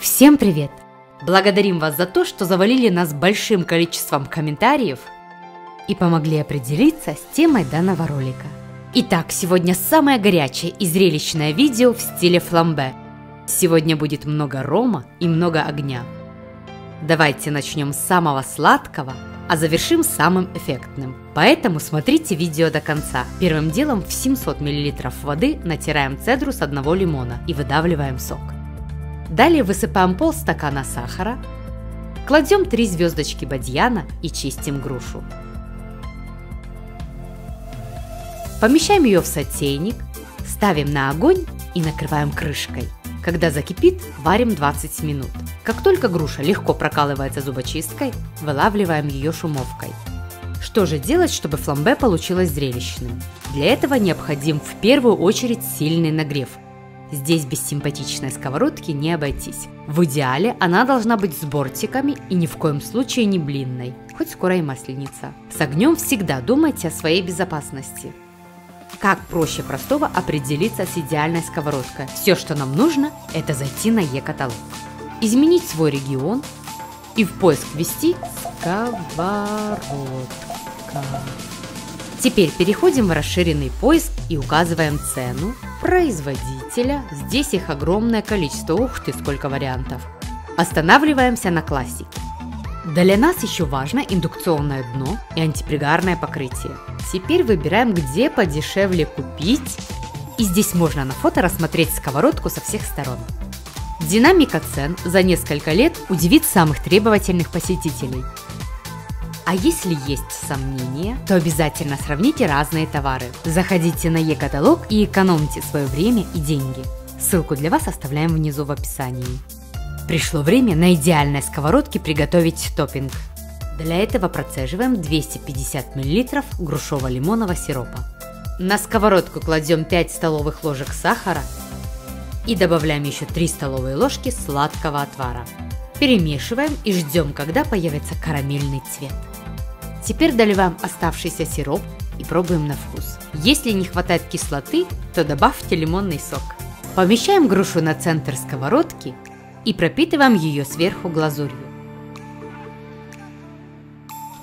Всем привет! Благодарим вас за то, что завалили нас большим количеством комментариев и помогли определиться с темой данного ролика. Итак, сегодня самое горячее и зрелищное видео в стиле фламбе. Сегодня будет много рома и много огня. Давайте начнем с самого сладкого, а завершим самым эффектным. Поэтому смотрите видео до конца. Первым делом в 700 мл воды натираем цедру с одного лимона и выдавливаем сок. Далее высыпаем полстакана сахара, кладем 3 звездочки бадьяна и чистим грушу. Помещаем ее в сотейник, ставим на огонь и накрываем крышкой. Когда закипит, варим 20 минут. Как только груша легко прокалывается зубочисткой, вылавливаем ее шумовкой. Что же делать, чтобы фламбе получилось зрелищным? Для этого необходим в первую очередь сильный нагрев. Здесь без симпатичной сковородки не обойтись. В идеале она должна быть с бортиками и ни в коем случае не блинной, хоть скоро и масленица. С огнем всегда думайте о своей безопасности. Как проще простого определиться с идеальной сковородкой? Все, что нам нужно, это зайти на e-каталог, изменить свой регион и в поиск ввести «сковородка». Теперь переходим в расширенный поиск и указываем цену, производителя. Здесь их огромное количество, ух ты, сколько вариантов. Останавливаемся на классике. Для нас еще важно индукционное дно и антипригарное покрытие. Теперь выбираем, где подешевле купить. И здесь можно на фото рассмотреть сковородку со всех сторон. Динамика цен за несколько лет удивит самых требовательных посетителей. А если есть сомнения, то обязательно сравните разные товары. Заходите на e-каталог и экономьте свое время и деньги. Ссылку для вас оставляем внизу в описании. Пришло время на идеальной сковородке приготовить топпинг. Для этого процеживаем 250 мл грушово-лимонного сиропа. На сковородку кладем 5 столовых ложек сахара и добавляем еще 3 столовые ложки сладкого отвара. Перемешиваем и ждем, когда появится карамельный цвет. Теперь доливаем оставшийся сироп и пробуем на вкус. Если не хватает кислоты, то добавьте лимонный сок. Помещаем грушу на центр сковородки и пропитываем ее сверху глазурью.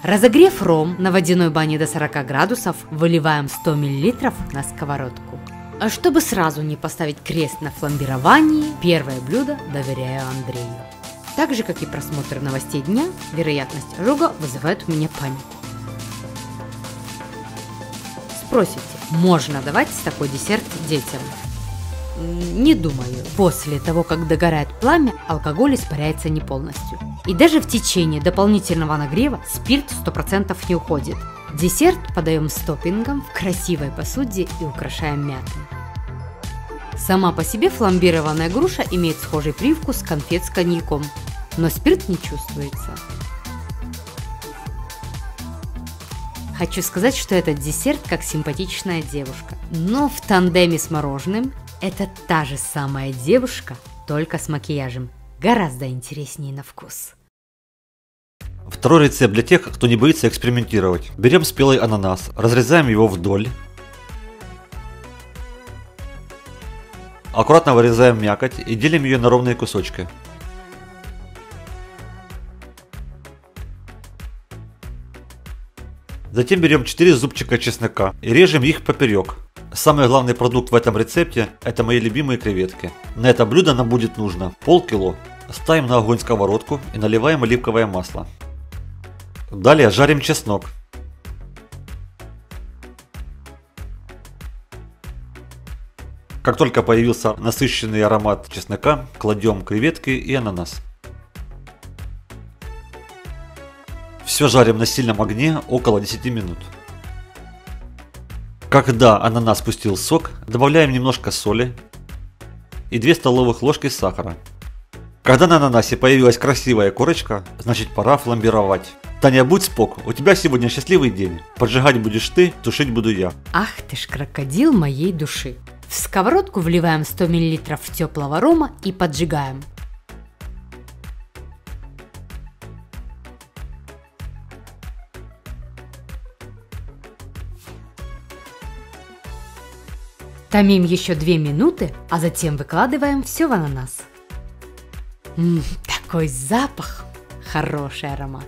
Разогрев ром на водяной бане до 40 градусов, выливаем 100 мл на сковородку. А чтобы сразу не поставить крест на фламбировании, первое блюдо доверяю Андрею. Так же, как и просмотр новостей дня, вероятность ожога вызывает у меня панику. Спросите, можно давать такой десерт детям? Не думаю. После того, как догорает пламя, алкоголь испаряется не полностью. И даже в течение дополнительного нагрева спирт 100% не уходит. Десерт подаем с топпингом в красивой посуде и украшаем мятой. Сама по себе фламбированная груша имеет схожий привкус конфет с коньяком, но спирт не чувствуется. Хочу сказать, что этот десерт как симпатичная девушка, но в тандеме с мороженым это та же самая девушка, только с макияжем. Гораздо интереснее на вкус. Второй рецепт для тех, кто не боится экспериментировать. Берем спелый ананас, разрезаем его вдоль. Аккуратно вырезаем мякоть и делим ее на ровные кусочки. Затем берем 4 зубчика чеснока и режем их поперек. Самый главный продукт в этом рецепте – это мои любимые креветки. На это блюдо нам будет нужно полкило. Ставим на огонь сковородку и наливаем оливковое масло. Далее жарим чеснок. Как только появился насыщенный аромат чеснока, кладем креветки и ананас. Все жарим на сильном огне около 10 минут. Когда ананас пустил сок, добавляем немножко соли и 2 столовых ложки сахара. Когда на ананасе появилась красивая корочка, значит пора фламбировать. Таня, будь спок, у тебя сегодня счастливый день. Поджигать будешь ты, тушить буду я. Ах ты ж крокодил моей души. В сковородку вливаем 100 мл теплого рома и поджигаем. Томим еще 2 минуты, а затем выкладываем все в ананас. Такой запах, хороший аромат.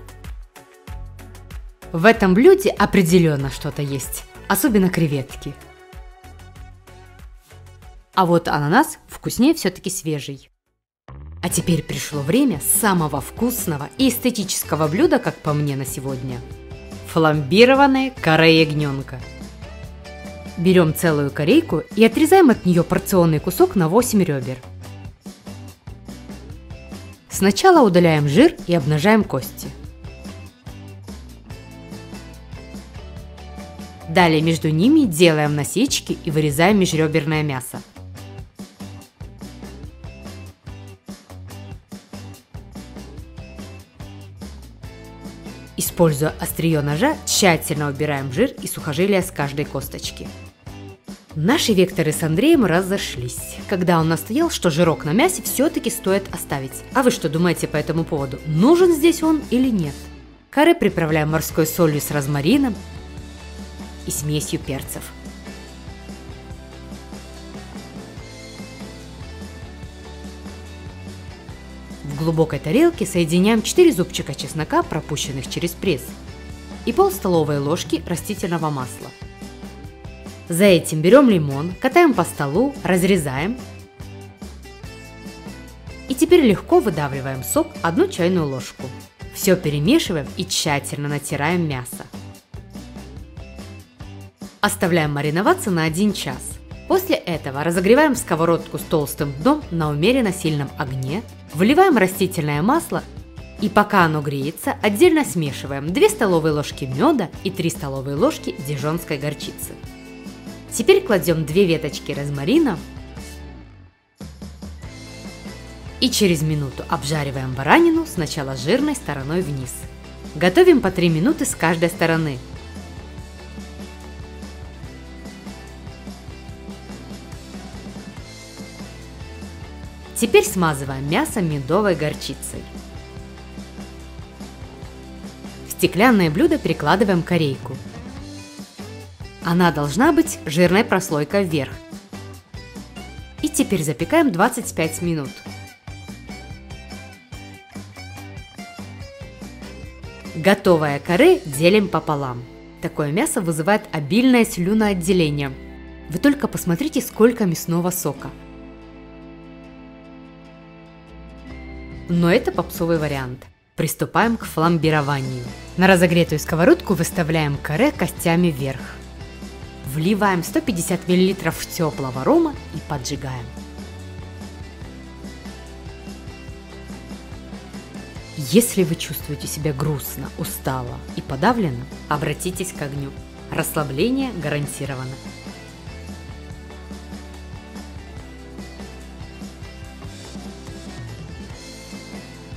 В этом блюде определенно что-то есть, особенно креветки. А вот ананас вкуснее все-таки свежий. А теперь пришло время самого вкусного и эстетического блюда, как по мне, на сегодня. Фламбированное каре ягненка. Берем целую корейку и отрезаем от нее порционный кусок на 8 ребер. Сначала удаляем жир и обнажаем кости. Далее между ними делаем насечки и вырезаем межреберное мясо. Используя острие ножа, тщательно убираем жир и сухожилия с каждой косточки. Наши векторы с Андреем разошлись, когда он настоял, что жирок на мясе все-таки стоит оставить. А вы что думаете по этому поводу? Нужен здесь он или нет? Каре приправляем морской солью с розмарином и смесью перцев. В глубокой тарелке соединяем 4 зубчика чеснока, пропущенных через пресс, и пол столовой ложки растительного масла. За этим берем лимон, катаем по столу, разрезаем. И теперь легко выдавливаем сок 1 чайную ложку. Все перемешиваем и тщательно натираем мясо. Оставляем мариноваться на 1 час. После этого разогреваем сковородку с толстым дном на умеренно сильном огне, вливаем растительное масло и пока оно греется, отдельно смешиваем 2 столовые ложки меда и 3 столовые ложки дижонской горчицы. Теперь кладем 2 веточки розмарина и через минуту обжариваем баранину сначала жирной стороной вниз. Готовим по 3 минуты с каждой стороны. Теперь смазываем мясо медовой горчицей. В стеклянное блюдо перекладываем корейку. Она должна быть жирной прослойкой вверх. И теперь запекаем 25 минут. Готовое каре делим пополам. Такое мясо вызывает обильное слюноотделение. Вы только посмотрите, сколько мясного сока. Но это попсовый вариант. Приступаем к фламбированию. На разогретую сковородку выставляем каре костями вверх. Вливаем 150 мл теплого рома и поджигаем. Если вы чувствуете себя грустно, устало и подавленно, обратитесь к огню. Расслабление гарантировано.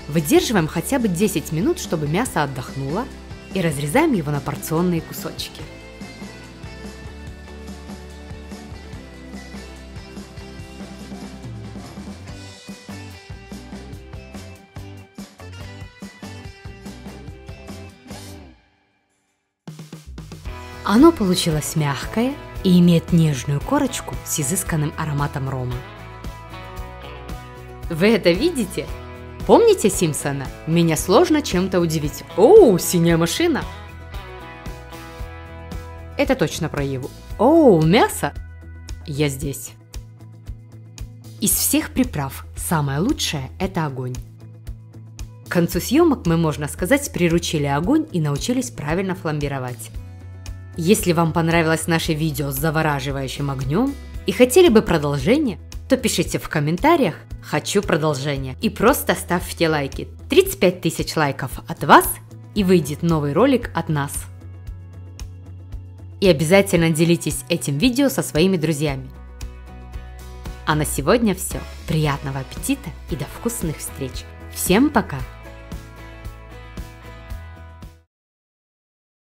Выдерживаем хотя бы 10 минут, чтобы мясо отдохнуло, и разрезаем его на порционные кусочки. Оно получилось мягкое и имеет нежную корочку с изысканным ароматом рома. Вы это видите? Помните Симпсона? Меня сложно чем-то удивить. Оу, синяя машина! Это точно про Еву. Оу, мясо! Я здесь. Из всех приправ самое лучшее – это огонь. К концу съемок мы, можно сказать, приручили огонь и научились правильно фламбировать. Если вам понравилось наше видео с завораживающим огнем и хотели бы продолжение, то пишите в комментариях «Хочу продолжение» и просто ставьте лайки. 35 тысяч лайков от вас и выйдет новый ролик от нас. И обязательно делитесь этим видео со своими друзьями. А на сегодня все. Приятного аппетита и до вкусных встреч. Всем пока!